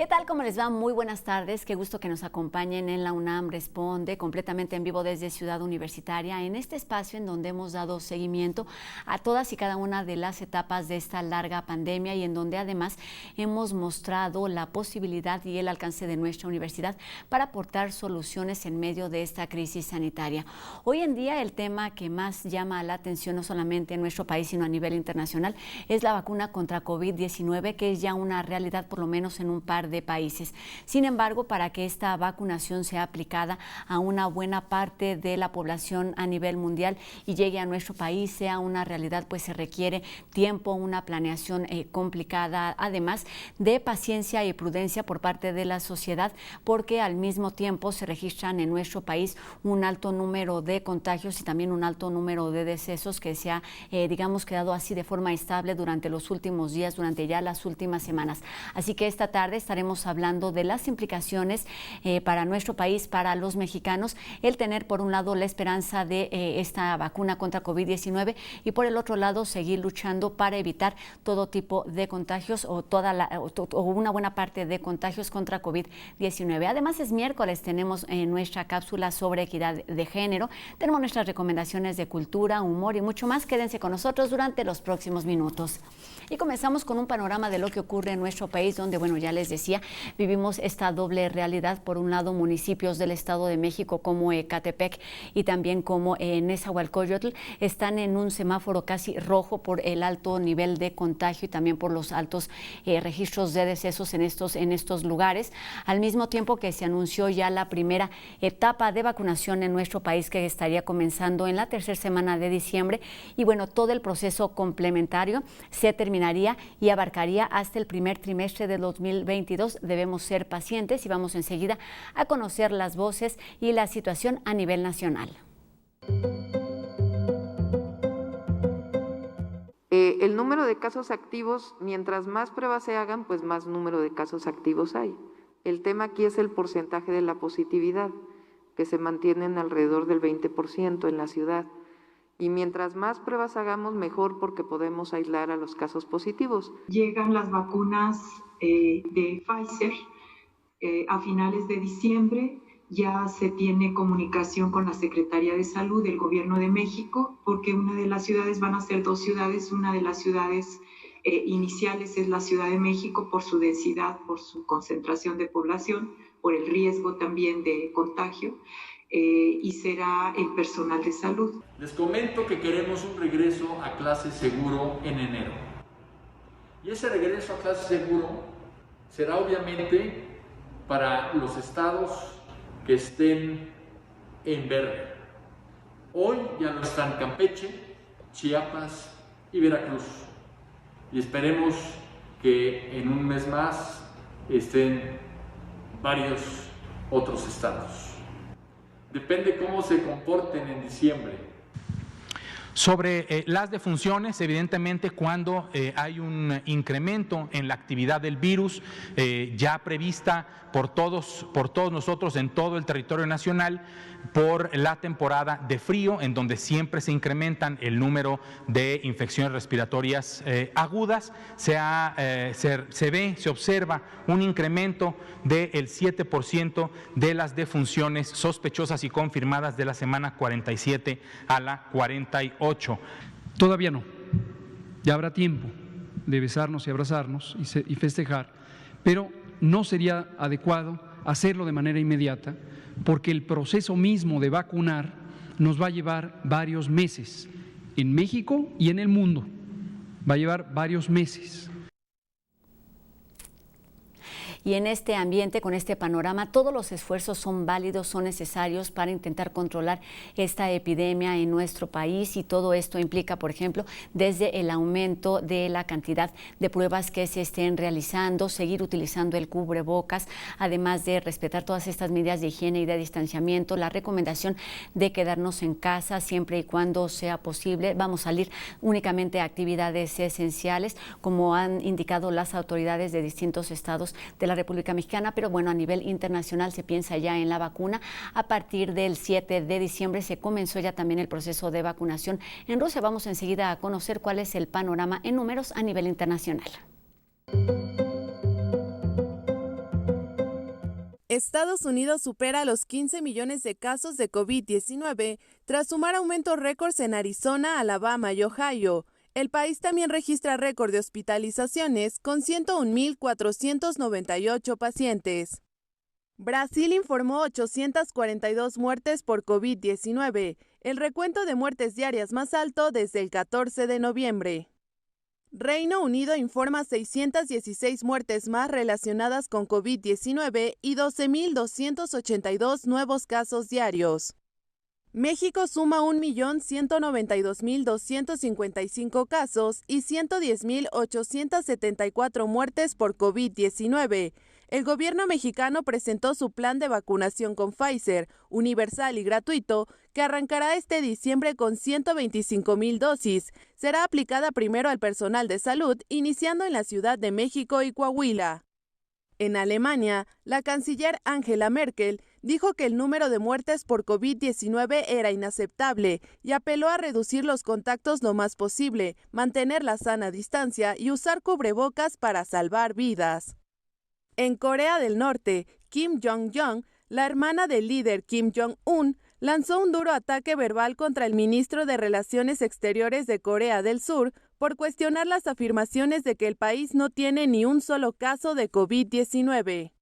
¿Qué tal? ¿Cómo les va? Muy buenas tardes. Qué gusto que nos acompañen en la UNAM Responde, completamente en vivo desde Ciudad Universitaria, en este espacio en donde hemos dado seguimiento a todas y cada una de las etapas de esta larga pandemia y en donde además hemos mostrado la posibilidad y el alcance de nuestra universidad para aportar soluciones en medio de esta crisis sanitaria. Hoy en día el tema que más llama la atención, no solamente en nuestro país, sino a nivel internacional, es la vacuna contra COVID-19, que es ya una realidad por lo menos en un par de países. Sin embargo, para que esta vacunación sea aplicada a una buena parte de la población a nivel mundial y llegue a nuestro país, sea una realidad, pues se requiere tiempo, una planeación complicada, además de paciencia y prudencia por parte de la sociedad, porque al mismo tiempo se registran en nuestro país un alto número de contagios y también un alto número de decesos que se ha, digamos, quedado así de forma estable durante los últimos días, durante ya las últimas semanas. Así que esta tarde estaremos hablando de las implicaciones para nuestro país, para los mexicanos, el tener por un lado la esperanza de esta vacuna contra COVID-19 y por el otro lado seguir luchando para evitar todo tipo de contagios o una buena parte de contagios contra COVID-19. Además es miércoles, tenemos nuestra cápsula sobre equidad de género, tenemos nuestras recomendaciones de cultura, humor y mucho más. Quédense con nosotros durante los próximos minutos. Y comenzamos con un panorama de lo que ocurre en nuestro país, donde, bueno, ya les decía, vivimos esta doble realidad. Por un lado, municipios del Estado de México como Ecatepec y también como Nezahualcóyotl están en un semáforo casi rojo por el alto nivel de contagio y también por los altos registros de decesos en estos lugares, al mismo tiempo que se anunció ya la primera etapa de vacunación en nuestro país, que estaría comenzando en la tercera semana de diciembre, y bueno, todo el proceso complementario se terminaría y abarcaría hasta el primer trimestre de 2022. Debemos ser pacientes y vamos enseguida a conocer las voces y la situación a nivel nacional. El número de casos activos, mientras más pruebas se hagan, pues más número de casos activos hay. El tema aquí es el porcentaje de la positividad, que se mantiene en alrededor del 20% en la ciudad. Y mientras más pruebas hagamos, mejor, porque podemos aislar a los casos positivos. Llegan las vacunas de Pfizer a finales de diciembre. Ya se tiene comunicación con la Secretaría de Salud del Gobierno de México, porque una de las ciudades, van a ser dos ciudades, una de las ciudades iniciales es la Ciudad de México por su densidad, por su concentración de población, por el riesgo también de contagio. Y será el personal de salud. Les comento que queremos un regreso a clase seguro en enero. Y ese regreso a clase seguro será obviamente para los estados que estén en verde. Hoy ya lo están Campeche, Chiapas y Veracruz. Y esperemos que en un mes más estén varios otros estados. Depende cómo se comporten en diciembre. Sobre las defunciones, evidentemente cuando hay un incremento en la actividad del virus ya prevista por todos nosotros en todo el territorio nacional, por la temporada de frío, en donde siempre se incrementan el número de infecciones respiratorias agudas, se observa un incremento del 7% de las defunciones sospechosas y confirmadas de la semana 47 a la 48. Todavía no, ya habrá tiempo de besarnos y abrazarnos y festejar, pero no sería adecuado hacerlo de manera inmediata, porque el proceso mismo de vacunar nos va a llevar varios meses, en México y en el mundo, va a llevar varios meses. Y en este ambiente, con este panorama, todos los esfuerzos son válidos, son necesarios para intentar controlar esta epidemia en nuestro país, y todo esto implica, por ejemplo, desde el aumento de la cantidad de pruebas que se estén realizando, seguir utilizando el cubrebocas, además de respetar todas estas medidas de higiene y de distanciamiento, la recomendación de quedarnos en casa siempre y cuando sea posible. Vamos a salir únicamente a actividades esenciales, como han indicado las autoridades de distintos estados de la República Mexicana, pero bueno, a nivel internacional se piensa ya en la vacuna. A partir del 7 de diciembre se comenzó ya también el proceso de vacunación en Rusia. Vamos enseguida a conocer cuál es el panorama en números a nivel internacional. Estados Unidos supera los 15 millones de casos de COVID-19 tras sumar aumentos récords en Arizona, Alabama y Ohio. El país también registra récord de hospitalizaciones con 101.498 pacientes. Brasil informó 842 muertes por COVID-19, el recuento de muertes diarias más alto desde el 14 de noviembre. Reino Unido informa 616 muertes más relacionadas con COVID-19 y 12.282 nuevos casos diarios. México suma 1.192.255 casos y 110.874 muertes por COVID-19. El gobierno mexicano presentó su plan de vacunación con Pfizer, universal y gratuito, que arrancará este diciembre con 125,000 dosis. Será aplicada primero al personal de salud, iniciando en la Ciudad de México y Coahuila. En Alemania, la canciller Angela Merkel dijo que el número de muertes por COVID-19 era inaceptable y apeló a reducir los contactos lo más posible, mantener la sana distancia y usar cubrebocas para salvar vidas. En Corea del Norte, Kim Jong-un, la hermana del líder Kim Jong-un, lanzó un duro ataque verbal contra el ministro de Relaciones Exteriores de Corea del Sur por cuestionar las afirmaciones de que el país no tiene ni un solo caso de COVID-19.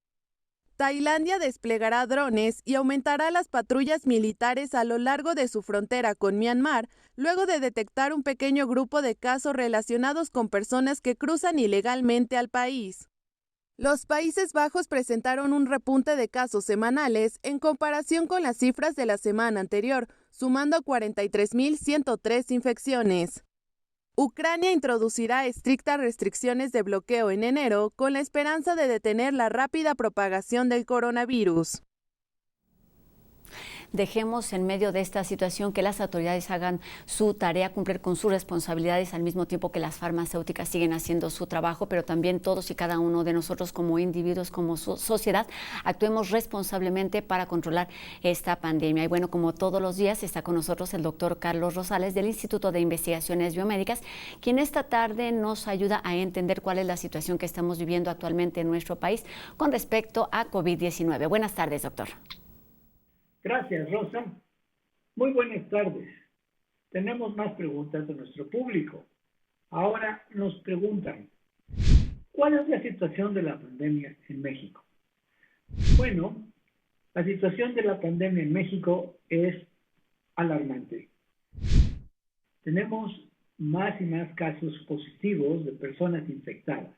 Tailandia desplegará drones y aumentará las patrullas militares a lo largo de su frontera con Myanmar, luego de detectar un pequeño grupo de casos relacionados con personas que cruzan ilegalmente al país. Los Países Bajos presentaron un repunte de casos semanales en comparación con las cifras de la semana anterior, sumando 43.103 infecciones. Ucrania introducirá estrictas restricciones de bloqueo en enero con la esperanza de detener la rápida propagación del coronavirus. Dejemos en medio de esta situación que las autoridades hagan su tarea, cumplir con sus responsabilidades al mismo tiempo que las farmacéuticas siguen haciendo su trabajo, pero también todos y cada uno de nosotros como individuos, como sociedad, actuemos responsablemente para controlar esta pandemia. Y bueno, como todos los días está con nosotros el doctor Carlos Rosales del Instituto de Investigaciones Biomédicas, quien esta tarde nos ayuda a entender cuál es la situación que estamos viviendo actualmente en nuestro país con respecto a COVID-19. Buenas tardes, doctor. Gracias, Rosa. Muy buenas tardes. Tenemos más preguntas de nuestro público. Ahora nos preguntan, ¿cuál es la situación de la pandemia en México? Bueno, la situación de la pandemia en México es alarmante. Tenemos más y más casos positivos de personas infectadas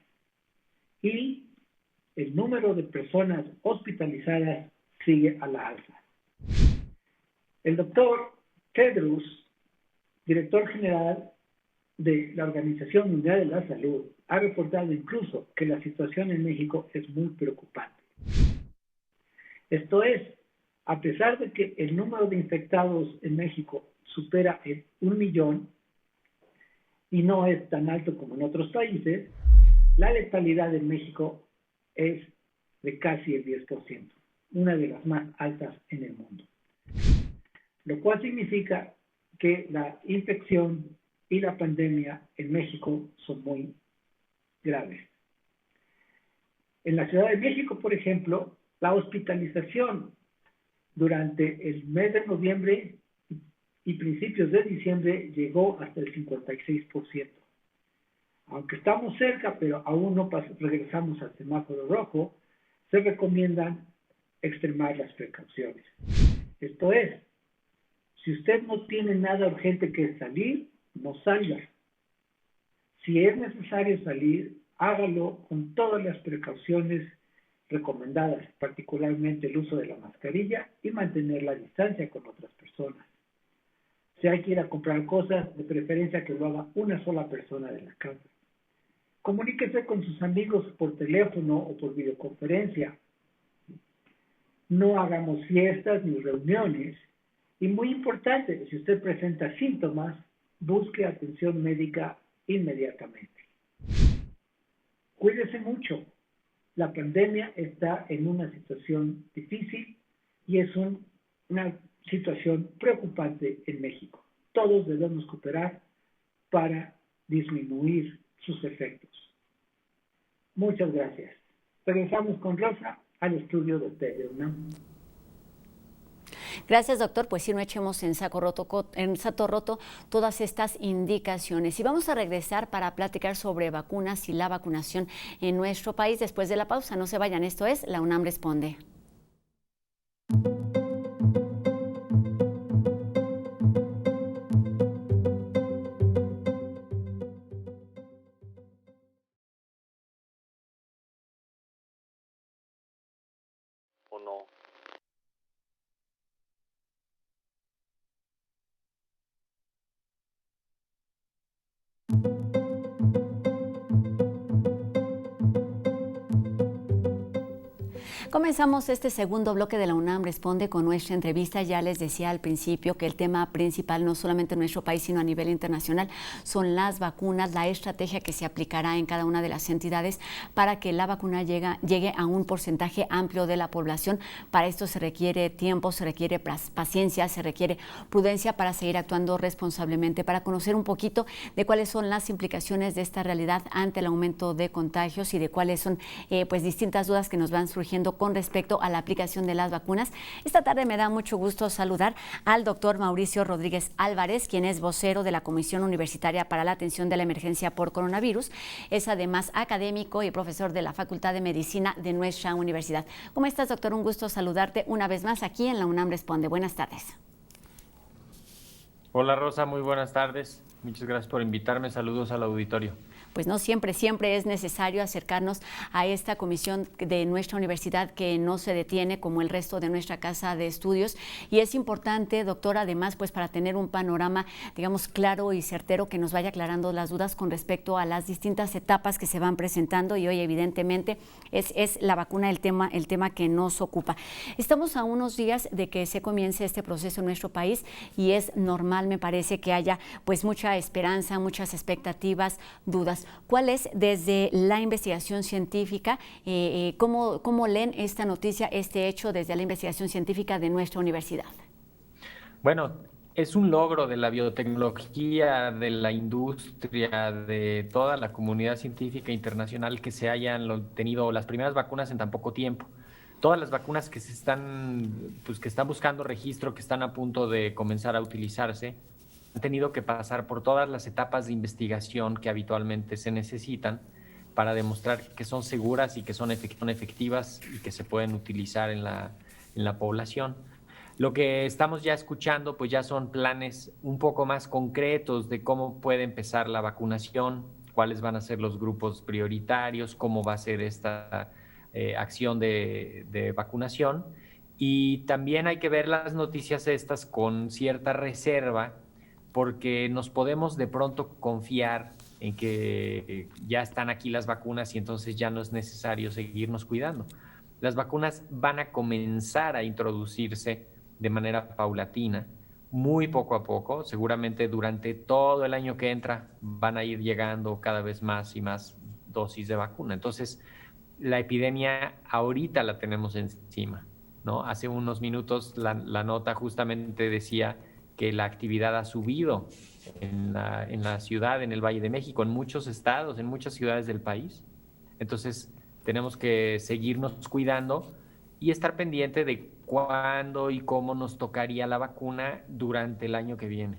y el número de personas hospitalizadas sigue a la alza. El doctor Tedros, director general de la Organización Mundial de la Salud, ha reportado incluso que la situación en México es muy preocupante. Esto es, a pesar de que el número de infectados en México supera el 1 millón y no es tan alto como en otros países, la letalidad en México es de casi el 10%, una de las más altas en el mundo. Lo cual significa que la infección y la pandemia en México son muy graves. En la Ciudad de México, por ejemplo, la hospitalización durante el mes de noviembre y principios de diciembre llegó hasta el 56%. Aunque estamos cerca, pero aún no regresamos al semáforo rojo, se recomiendan extremar las precauciones. Esto es, si usted no tiene nada urgente que salir, no salga. Si es necesario salir, hágalo con todas las precauciones recomendadas, particularmente el uso de la mascarilla y mantener la distancia con otras personas. Si hay que ir a comprar cosas, de preferencia que lo haga una sola persona de la casa. Comuníquese con sus amigos por teléfono o por videoconferencia. No hagamos fiestas ni reuniones. Y muy importante, si usted presenta síntomas, busque atención médica inmediatamente. Cuídese mucho. La pandemia está en una situación difícil y es una situación preocupante en México. Todos debemos cooperar para disminuir sus efectos. Muchas gracias. Regresamos con Rosa al estudio de TV UNAM. Gracias, doctor. Pues sí, no echemos en saco roto todas estas indicaciones. Y vamos a regresar para platicar sobre vacunas y la vacunación en nuestro país después de la pausa. No se vayan, esto es La UNAM Responde. ¿O no? Comenzamos este segundo bloque de la UNAM Responde con nuestra entrevista. Ya les decía al principio que el tema principal, no solamente en nuestro país, sino a nivel internacional, son las vacunas, la estrategia que se aplicará en cada una de las entidades para que la vacuna llegue a un porcentaje amplio de la población. Para esto se requiere tiempo, se requiere paciencia, se requiere prudencia para seguir actuando responsablemente, para conocer un poquito de cuáles son las implicaciones de esta realidad ante el aumento de contagios y de cuáles son pues distintas dudas que nos van surgiendo con respecto a la aplicación de las vacunas. Esta tarde me da mucho gusto saludar al doctor Mauricio Rodríguez Álvarez, quien es vocero de la Comisión Universitaria para la Atención de la Emergencia por Coronavirus. Es además académico y profesor de la Facultad de Medicina de nuestra universidad. ¿Cómo estás, doctor? Un gusto saludarte una vez más aquí en la UNAM Responde. Buenas tardes. Hola Rosa, muy buenas tardes. Muchas gracias por invitarme. Saludos al auditorio. Pues no siempre es necesario acercarnos a esta comisión de nuestra universidad que no se detiene como el resto de nuestra casa de estudios. Y es importante, doctor, además, pues para tener un panorama, digamos, claro y certero que nos vaya aclarando las dudas con respecto a las distintas etapas que se van presentando. Y hoy, evidentemente, es la vacuna el tema que nos ocupa. Estamos a unos días de que se comience este proceso en nuestro país y es normal, me parece, que haya pues mucha esperanza, muchas expectativas, dudas. ¿Cuál es, desde la investigación científica, cómo leen esta noticia, este hecho desde la investigación científica de nuestra universidad? Bueno, es un logro de la biotecnología, de la industria, de toda la comunidad científica internacional que se hayan tenido las primeras vacunas en tan poco tiempo. Todas las vacunas que que están buscando registro, que están a punto de comenzar a utilizarse, han tenido que pasar por todas las etapas de investigación que habitualmente se necesitan para demostrar que son seguras y que son efectivas y que se pueden utilizar en la población. Lo que estamos ya escuchando, pues ya son planes un poco más concretos de cómo puede empezar la vacunación, cuáles van a ser los grupos prioritarios, cómo va a ser esta acción de vacunación. Y también hay que ver las noticias estas con cierta reserva, porque nos podemos de pronto confiar en que ya están aquí las vacunas y entonces ya no es necesario seguirnos cuidando. Las vacunas van a comenzar a introducirse de manera paulatina, muy poco a poco. Seguramente durante todo el año que entra van a ir llegando cada vez más y más dosis de vacuna. Entonces, la epidemia ahorita la tenemos encima, ¿no? Hace unos minutos la nota justamente decía que la actividad ha subido en la ciudad, en el Valle de México, en muchos estados, en muchas ciudades del país. Entonces, tenemos que seguirnos cuidando y estar pendiente de cuándo y cómo nos tocaría la vacuna durante el año que viene.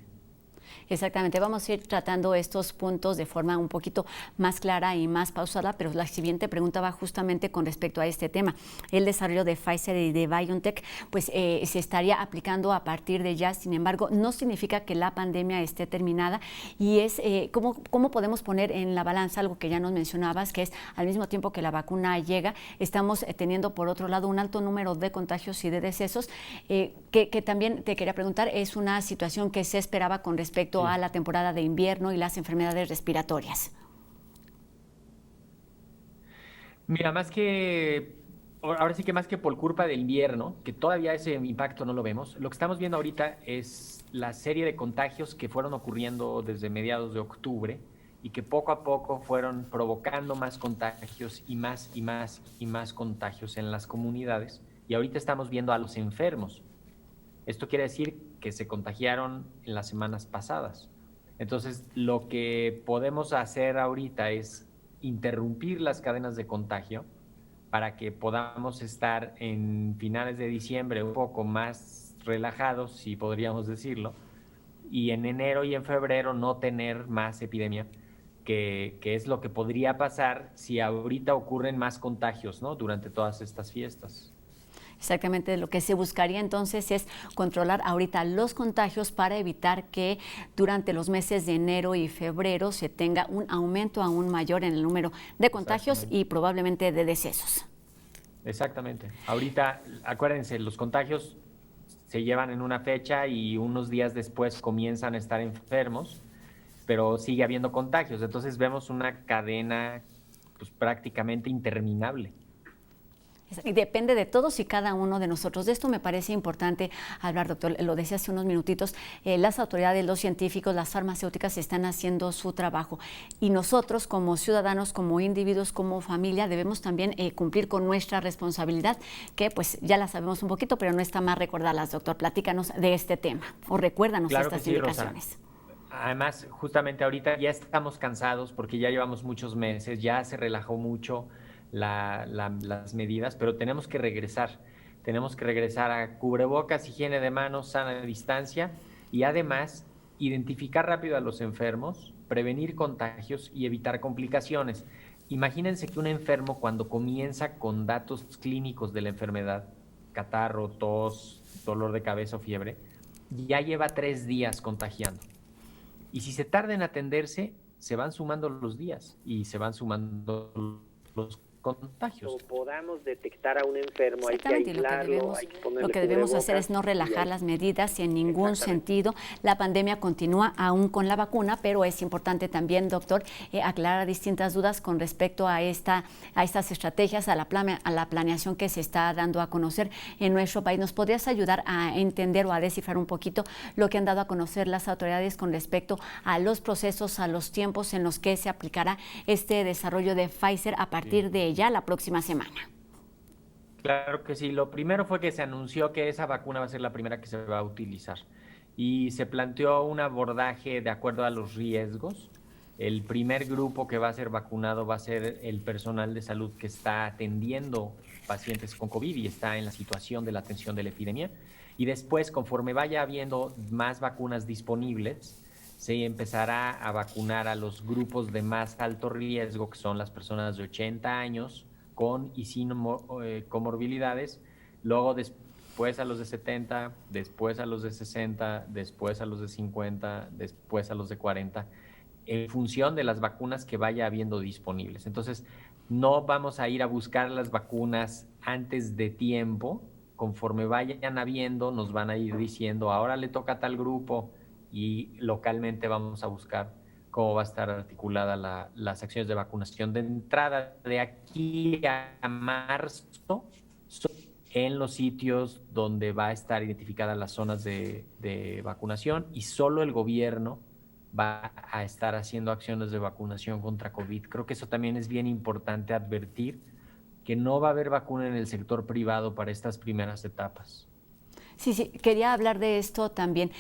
Exactamente, vamos a ir tratando estos puntos de forma un poquito más clara y más pausada, pero la siguiente pregunta va justamente con respecto a este tema. El desarrollo de Pfizer y de BioNTech pues se estaría aplicando a partir de ya. Sin embargo, no significa que la pandemia esté terminada y es ¿cómo podemos poner en la balanza algo que ya nos mencionabas, que es al mismo tiempo que la vacuna llega, estamos teniendo por otro lado un alto número de contagios y de decesos, que también te quería preguntar, es una situación que se esperaba con respecto a la temporada de invierno y las enfermedades respiratorias? Mira, ahora sí que más que por culpa del invierno, que todavía ese impacto no lo vemos, lo que estamos viendo ahorita es la serie de contagios que fueron ocurriendo desde mediados de octubre y que poco a poco fueron provocando más contagios y más contagios en las comunidades. Y ahorita estamos viendo a los enfermos. Esto quiere decir que se contagiaron en las semanas pasadas. Entonces, lo que podemos hacer ahorita es interrumpir las cadenas de contagio para que podamos estar en finales de diciembre un poco más relajados, si podríamos decirlo, y en enero y en febrero no tener más epidemia, que es lo que podría pasar si ahorita ocurren más contagios, ¿no?, durante todas estas fiestas. Exactamente, lo que se buscaría entonces es controlar ahorita los contagios para evitar que durante los meses de enero y febrero se tenga un aumento aún mayor en el número de contagios y probablemente de decesos. Exactamente. Ahorita, acuérdense, los contagios se llevan en una fecha y unos días después comienzan a estar enfermos, pero sigue habiendo contagios. Entonces vemos una cadena pues, prácticamente interminable. Y depende de todos y cada uno de nosotros. De esto me parece importante hablar, doctor. Lo decía hace unos minutitos, las autoridades, los científicos, las farmacéuticas están haciendo su trabajo. Y nosotros como ciudadanos, como individuos, como familia, debemos también cumplir con nuestra responsabilidad, que pues ya la sabemos un poquito, pero no está más recordarlas, doctor. Platícanos de este tema o recuérdanos estas indicaciones. Rosa. Además, justamente ahorita ya estamos cansados porque ya llevamos muchos meses, ya se relajó mucho las medidas, pero tenemos que regresar a cubrebocas, higiene de manos, sana distancia y además identificar rápido a los enfermos, prevenir contagios y evitar complicaciones. Imagínense que un enfermo cuando comienza con datos clínicos de la enfermedad, catarro, tos, dolor de cabeza o fiebre, ya lleva 3 días contagiando. Y si se tarda en atenderse, se van sumando los días y se van sumando los contagios. Como podamos detectar a un enfermo, hay que aislarlo, hay que ponerle lo que debemos hacer es no relajar las medidas en ningún sentido. La pandemia continúa aún con la vacuna, pero es importante también, doctor, aclarar distintas dudas con respecto a estas estrategias, a la planeación que se está dando a conocer en nuestro país. ¿Nos podrías ayudar a entender o a descifrar un poquito lo que han dado a conocer las autoridades con respecto a los procesos, a los tiempos en los que se aplicará este desarrollo de Pfizer a partir de ya la próxima semana? Claro que sí. Lo primero fue que se anunció que esa vacuna va a ser la primera que se va a utilizar y se planteó un abordaje de acuerdo a los riesgos. El primer grupo que va a ser vacunado va a ser el personal de salud que está atendiendo pacientes con COVID y está en la situación de la atención de la epidemia. Y después, conforme vaya habiendo más vacunas disponibles, se empezará a vacunar a los grupos de más alto riesgo, que son las personas de 80 años con y sin comorbilidades, luego después a los de 70, después a los de 60, después a los de 50, después a los de 40, en función de las vacunas que vaya habiendo disponibles. Entonces, no vamos a ir a buscar las vacunas antes de tiempo. Conforme vayan habiendo, nos van a ir diciendo, ahora le toca a tal grupo, y localmente vamos a buscar cómo va a estar articulada las acciones de vacunación. De entrada, de aquí a marzo, en los sitios donde va a estar identificadas las zonas de vacunación, y solo el gobierno va a estar haciendo acciones de vacunación contra COVID. Creo que eso también es bien importante advertir, que no va a haber vacuna en el sector privado para estas primeras etapas. Sí, quería hablar de esto también.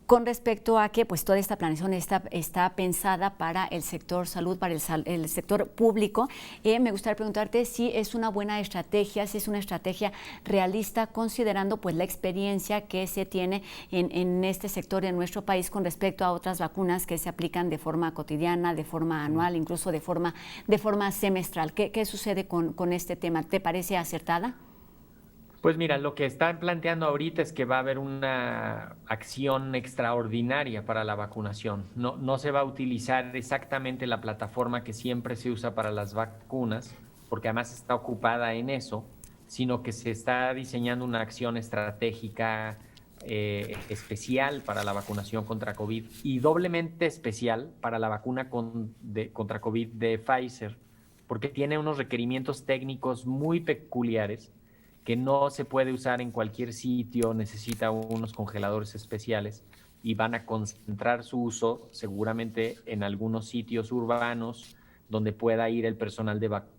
Con respecto a que pues toda esta planeación está pensada para el sector salud, para el sector público, me gustaría preguntarte si es una buena estrategia, si es una estrategia realista, considerando pues la experiencia que se tiene en este sector en nuestro país con respecto a otras vacunas que se aplican de forma cotidiana, de forma anual, incluso de forma semestral. ¿Qué sucede con este tema? ¿Te parece acertada? Pues mira, lo que están planteando ahorita es que va a haber una acción extraordinaria para la vacunación. No se va a utilizar exactamente la plataforma que siempre se usa para las vacunas, porque además está ocupada en eso, sino que se está diseñando una acción estratégica especial para la vacunación contra COVID y doblemente especial para la vacuna contra COVID de Pfizer, porque tiene unos requerimientos técnicos muy peculiares que no se puede usar en cualquier sitio, necesita unos congeladores especiales y van a concentrar su uso seguramente en algunos sitios urbanos donde pueda ir el personal de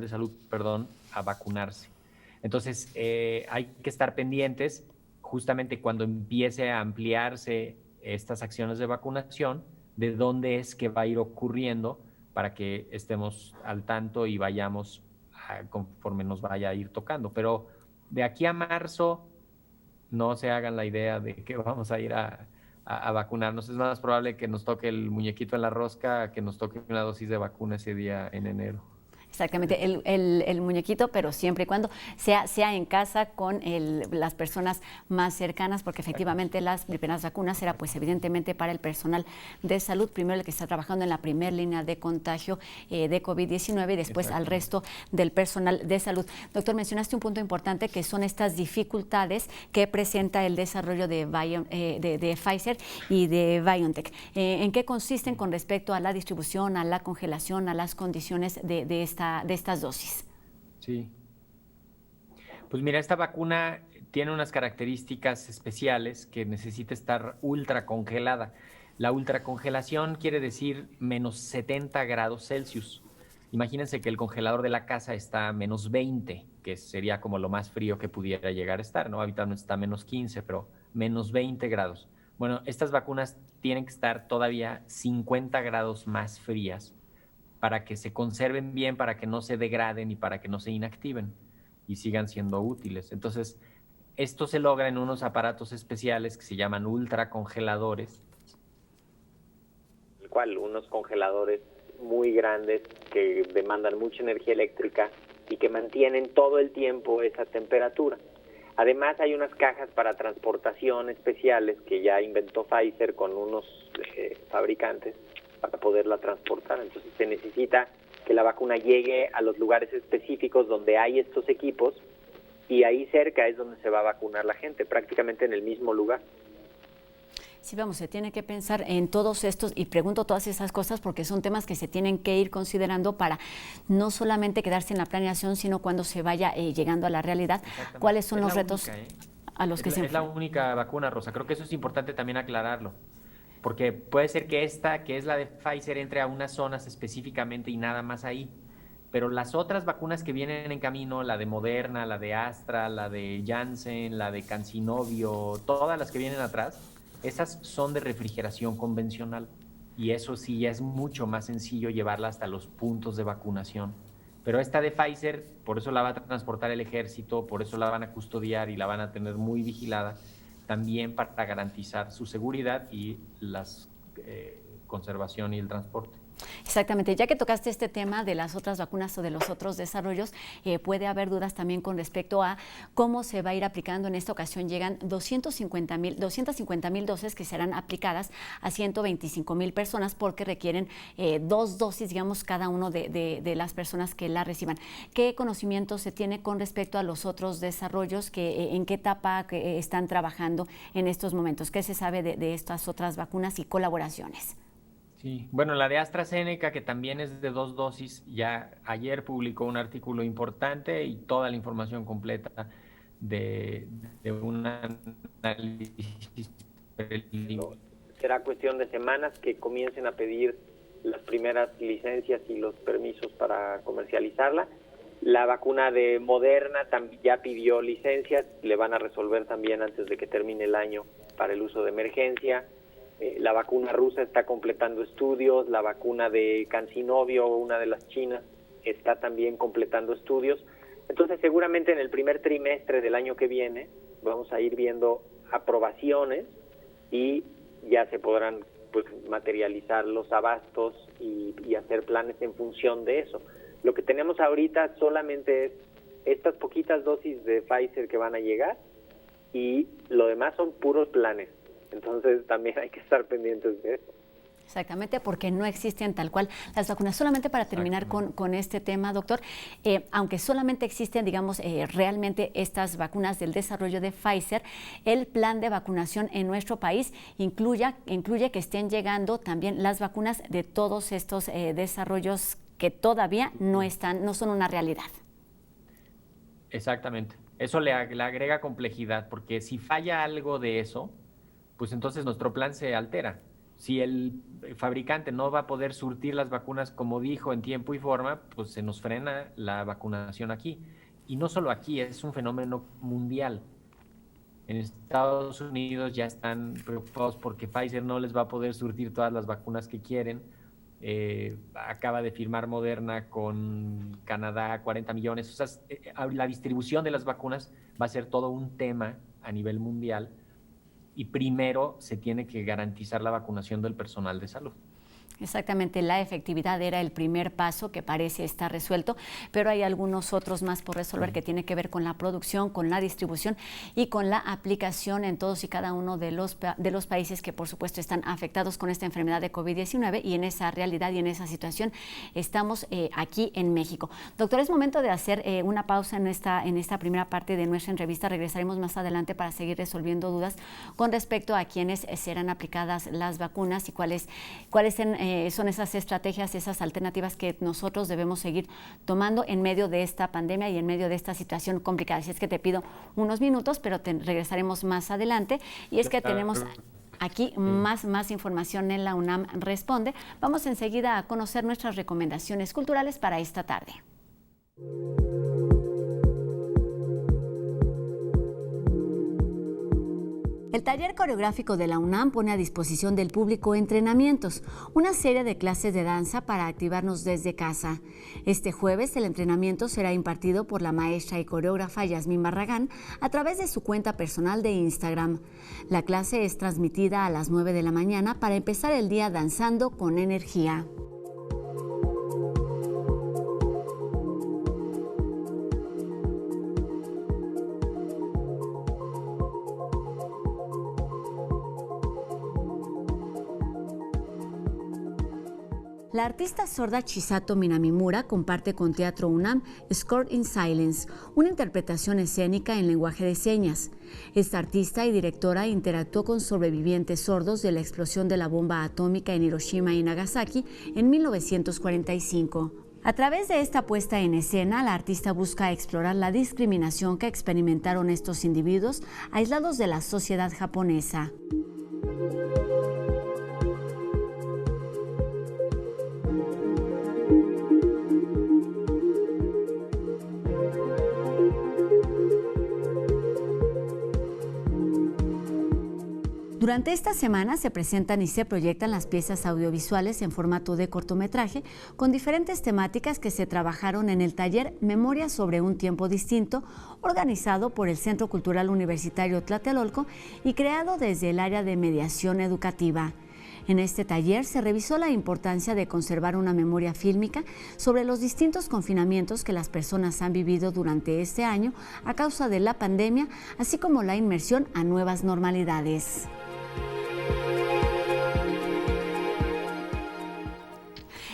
salud, a vacunarse. Entonces, hay que estar pendientes justamente cuando empiece a ampliarse estas acciones de vacunación, de dónde es que va a ir ocurriendo para que estemos al tanto y vayamos conforme nos vaya a ir tocando. Pero de aquí a marzo no se hagan la idea de que vamos a ir a vacunarnos. Es más probable que nos toque el muñequito en la rosca que nos toque una dosis de vacuna ese día en enero. Exactamente, el muñequito, pero siempre y cuando sea en casa con las personas más cercanas, porque efectivamente las primeras vacunas será pues evidentemente para el personal de salud, primero el que está trabajando en la primera línea de contagio de COVID-19 y después al resto del personal de salud. Doctor, mencionaste un punto importante que son estas dificultades que presenta el desarrollo de Pfizer y de BioNTech. ¿En qué consisten con respecto a la distribución, a la congelación, a las condiciones de estas dosis? Sí. Pues mira, esta vacuna tiene unas características especiales que necesita estar ultra congelada. La ultracongelación quiere decir menos 70 grados Celsius. Imagínense que el congelador de la casa está a menos 20, que sería como lo más frío que pudiera llegar a estar, ¿no? Habitualmente está a menos 15, pero menos 20 grados. Bueno, estas vacunas tienen que estar todavía 50 grados más frías para que se conserven bien, para que no se degraden y para que no se inactiven y sigan siendo útiles. Entonces, esto se logra en unos aparatos especiales que se llaman ultracongeladores. El cual, unos congeladores muy grandes que demandan mucha energía eléctrica y que mantienen todo el tiempo esa temperatura. Además, hay unas cajas para transportación especiales que ya inventó Pfizer con unos fabricantes para poderla transportar. Entonces se necesita que la vacuna llegue a los lugares específicos donde hay estos equipos y ahí cerca es donde se va a vacunar la gente, prácticamente en el mismo lugar. Sí, vamos, se tiene que pensar en todos estos, y pregunto todas esas cosas porque son temas que se tienen que ir considerando para no solamente quedarse en la planeación, sino cuando se vaya llegando a la realidad. ¿Cuáles son los retos a los que se enfrentan? Es la única vacuna, Rosa. Creo que eso es importante también aclararlo. Porque puede ser que esta, que es la de Pfizer, entre a unas zonas específicamente y nada más ahí. Pero las otras vacunas que vienen en camino, la de Moderna, la de Astra, la de Janssen, la de CanSinoBio, todas las que vienen atrás, esas son de refrigeración convencional. Y eso sí ya es mucho más sencillo llevarla hasta los puntos de vacunación. Pero esta de Pfizer, por eso la va a transportar el ejército, por eso la van a custodiar y la van a tener muy vigilada, también para garantizar su seguridad y la conservación y el transporte. Exactamente, ya que tocaste este tema de las otras vacunas o de los otros desarrollos, puede haber dudas también con respecto a cómo se va a ir aplicando. En esta ocasión llegan 250,000 dosis que serán aplicadas a 125,000 personas porque requieren 2 dosis, digamos, cada uno de las personas que la reciban. ¿Qué conocimiento se tiene con respecto a los otros desarrollos? ¿En qué etapa están trabajando en estos momentos? ¿Qué se sabe de estas otras vacunas y colaboraciones? Sí, bueno, la de AstraZeneca, que también es de 2 dosis, ya ayer publicó un artículo importante y toda la información completa de un análisis. Será cuestión de semanas que comiencen a pedir las primeras licencias y los permisos para comercializarla. La vacuna de Moderna ya pidió licencias, le van a resolver también antes de que termine el año para el uso de emergencia. La vacuna rusa está completando estudios, la vacuna de CanSinoBio, una de las chinas, está también completando estudios. Entonces, seguramente en el primer trimestre del año que viene vamos a ir viendo aprobaciones y ya se podrán pues materializar los abastos y hacer planes en función de eso. Lo que tenemos ahorita solamente es estas poquitas dosis de Pfizer que van a llegar y lo demás son puros planes. Entonces también hay que estar pendientes de eso. Exactamente, porque no existen tal cual las vacunas. Solamente para terminar con este tema, doctor, aunque solamente existen, digamos, realmente estas vacunas del desarrollo de Pfizer, el plan de vacunación en nuestro país incluye que estén llegando también las vacunas de todos estos desarrollos que todavía no son una realidad. Exactamente. Eso le agrega complejidad, porque si falla algo de eso, pues entonces nuestro plan se altera. Si el fabricante no va a poder surtir las vacunas como dijo en tiempo y forma, pues se nos frena la vacunación aquí. Y no solo aquí, es un fenómeno mundial. En Estados Unidos ya están preocupados porque Pfizer no les va a poder surtir todas las vacunas que quieren acaba de firmar Moderna con Canadá 40 millones. O sea, la distribución de las vacunas va a ser todo un tema a nivel mundial y primero se tiene que garantizar la vacunación del personal de salud. Exactamente, la efectividad era el primer paso que parece estar resuelto, pero hay algunos otros más por resolver que tiene que ver con la producción, con la distribución y con la aplicación en todos y cada uno de los países que por supuesto están afectados con esta enfermedad de COVID-19, y en esa realidad y en esa situación estamos aquí en México. Doctor, es momento de hacer una pausa en esta primera parte de nuestra entrevista. Regresaremos más adelante para seguir resolviendo dudas con respecto a quiénes serán aplicadas las vacunas y cuáles son esas estrategias, esas alternativas que nosotros debemos seguir tomando en medio de esta pandemia y en medio de esta situación complicada. Así es que te pido unos minutos, pero regresaremos más adelante. Y es que tenemos aquí más información en la UNAM Responde. Vamos enseguida a conocer nuestras recomendaciones culturales para esta tarde. El taller coreográfico de la UNAM pone a disposición del público entrenamientos, una serie de clases de danza para activarnos desde casa. Este jueves el entrenamiento será impartido por la maestra y coreógrafa Yasmín Barragán a través de su cuenta personal de Instagram. La clase es transmitida a las 9 de la mañana para empezar el día danzando con energía. La artista sorda Chisato Minamimura comparte con Teatro UNAM Scored in Silence, una interpretación escénica en lenguaje de señas. Esta artista y directora interactuó con sobrevivientes sordos de la explosión de la bomba atómica en Hiroshima y Nagasaki en 1945. A través de esta puesta en escena, la artista busca explorar la discriminación que experimentaron estos individuos aislados de la sociedad japonesa. Durante esta semana se presentan y se proyectan las piezas audiovisuales en formato de cortometraje con diferentes temáticas que se trabajaron en el taller Memoria sobre un tiempo distinto, organizado por el Centro Cultural Universitario Tlatelolco y creado desde el área de mediación educativa. En este taller se revisó la importancia de conservar una memoria fílmica sobre los distintos confinamientos que las personas han vivido durante este año a causa de la pandemia, así como la inmersión a nuevas normalidades.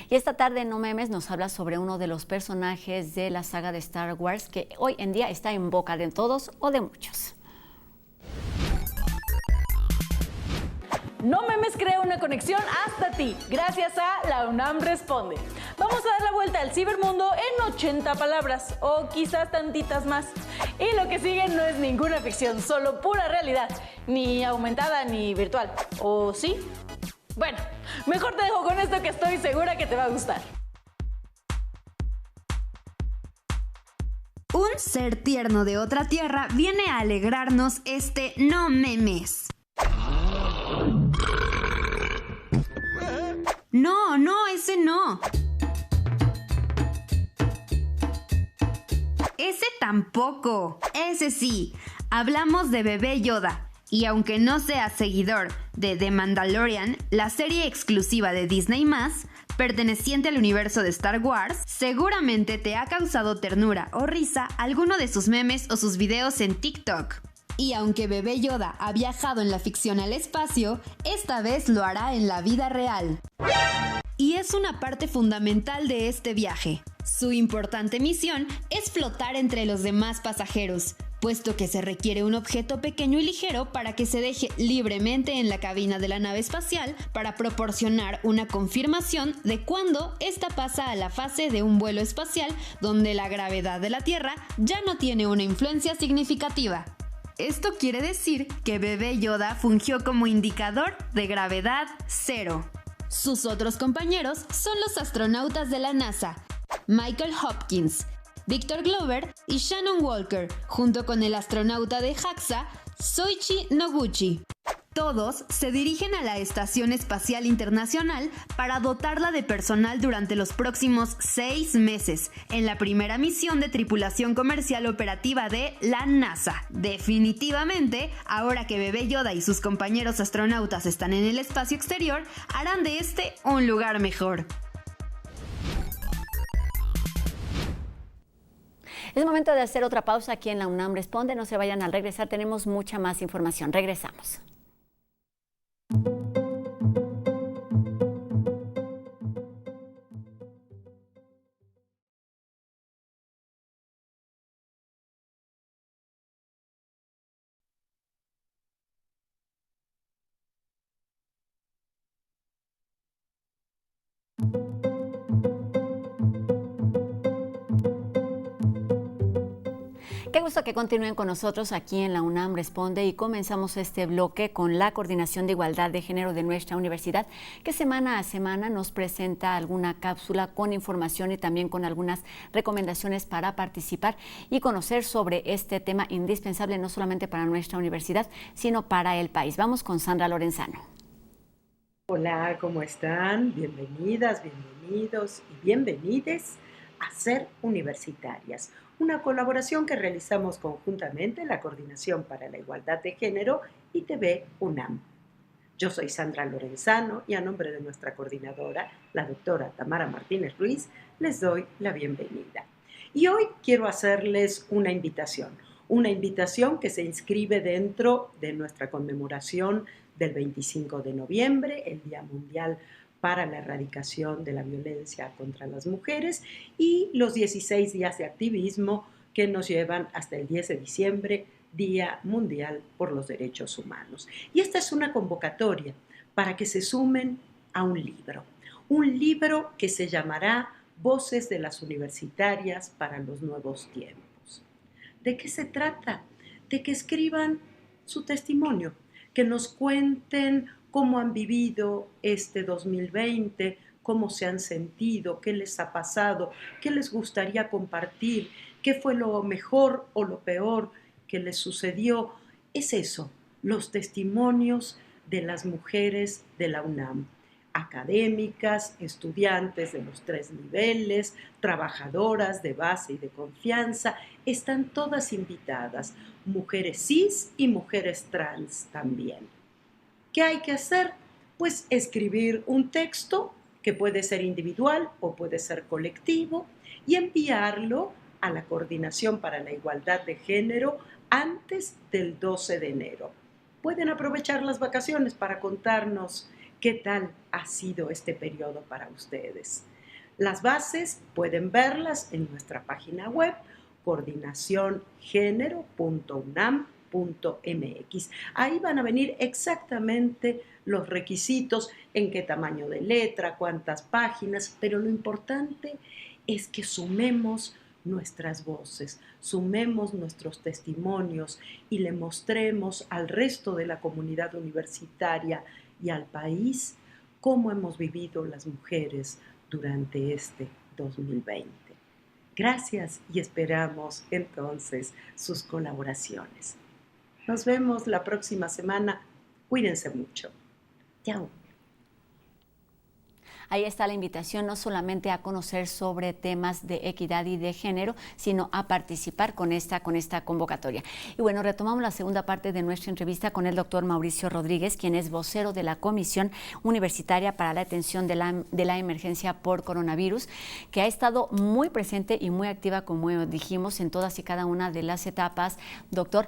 Y esta tarde en No Memes nos habla sobre uno de los personajes de la saga de Star Wars que hoy en día está en boca de todos o de muchos. No Memes crea una conexión hasta ti, gracias a la UNAM Responde. Vamos a dar la vuelta al cibermundo en 80 palabras, o quizás tantitas más. Y lo que sigue no es ninguna ficción, solo pura realidad, ni aumentada ni virtual. ¿O sí? Bueno, mejor te dejo con esto que estoy segura que te va a gustar. Un ser tierno de otra tierra viene a alegrarnos este No Memes. No, ese no. Ese tampoco. Ese sí. Hablamos de Bebé Yoda. Y aunque no seas seguidor de The Mandalorian, la serie exclusiva de Disney+, perteneciente al universo de Star Wars, seguramente te ha causado ternura o risa alguno de sus memes o sus videos en TikTok. Y aunque Bebé Yoda ha viajado en la ficción al espacio, esta vez lo hará en la vida real. Y es una parte fundamental de este viaje. Su importante misión es flotar entre los demás pasajeros, puesto que se requiere un objeto pequeño y ligero para que se deje libremente en la cabina de la nave espacial para proporcionar una confirmación de cuándo ésta pasa a la fase de un vuelo espacial donde la gravedad de la Tierra ya no tiene una influencia significativa. Esto quiere decir que Bebé Yoda fungió como indicador de gravedad cero. Sus otros compañeros son los astronautas de la NASA, Michael Hopkins, Victor Glover y Shannon Walker, junto con el astronauta de JAXA, Soichi Noguchi. Todos se dirigen a la Estación Espacial Internacional para dotarla de personal durante los próximos 6 meses, en la primera misión de tripulación comercial operativa de la NASA. Definitivamente, ahora que Bebé Yoda y sus compañeros astronautas están en el espacio exterior, harán de este un lugar mejor. Es momento de hacer otra pausa aquí en la UNAM Responde. No se vayan, al regresar tenemos mucha más información. Regresamos. Qué gusto que continúen con nosotros aquí en la UNAM Responde y comenzamos este bloque con la Coordinación de Igualdad de Género de nuestra universidad, que semana a semana nos presenta alguna cápsula con información y también con algunas recomendaciones para participar y conocer sobre este tema indispensable no solamente para nuestra universidad, sino para el país. Vamos con Sandra Lorenzano. Hola, ¿cómo están? Bienvenidas, bienvenidos y bienvenides a Ser Universitarias, una colaboración que realizamos conjuntamente la Coordinación para la Igualdad de Género y TV UNAM. Yo soy Sandra Lorenzano y a nombre de nuestra coordinadora, la doctora Tamara Martínez Ruiz, les doy la bienvenida. Y hoy quiero hacerles una invitación que se inscribe dentro de nuestra conmemoración del 25 de noviembre, el Día Mundial para la Erradicación de la Violencia contra las Mujeres, y los 16 días de activismo que nos llevan hasta el 10 de diciembre, Día Mundial por los Derechos Humanos. Y esta es una convocatoria para que se sumen a un libro que se llamará Voces de las Universitarias para los Nuevos Tiempos. ¿De qué se trata? De que escriban su testimonio, que nos cuenten cómo han vivido este 2020, cómo se han sentido, qué les ha pasado, qué les gustaría compartir, qué fue lo mejor o lo peor que les sucedió. Es eso, los testimonios de las mujeres de la UNAM, académicas, estudiantes de los 3 niveles, trabajadoras de base y de confianza, están todas invitadas, mujeres cis y mujeres trans también. ¿Qué hay que hacer? Pues escribir un texto que puede ser individual o puede ser colectivo y enviarlo a la Coordinación para la Igualdad de Género antes del 12 de enero. Pueden aprovechar las vacaciones para contarnos qué tal ha sido este periodo para ustedes. Las bases pueden verlas en nuestra página web coordinaciongénero.unam.mx. Ahí van a venir exactamente los requisitos, en qué tamaño de letra, cuántas páginas, pero lo importante es que sumemos nuestras voces, sumemos nuestros testimonios y le mostremos al resto de la comunidad universitaria y al país cómo hemos vivido las mujeres durante este 2020. Gracias y esperamos entonces sus colaboraciones. Nos vemos la próxima semana. Cuídense mucho. Chao. Ahí está la invitación, no solamente a conocer sobre temas de equidad y de género, sino a participar con esta convocatoria. Y bueno, retomamos la segunda parte de nuestra entrevista con el doctor Mauricio Rodríguez, quien es vocero de la Comisión Universitaria para la Atención de la Emergencia por Coronavirus, que ha estado muy presente y muy activa, como dijimos, en todas y cada una de las etapas. Doctor,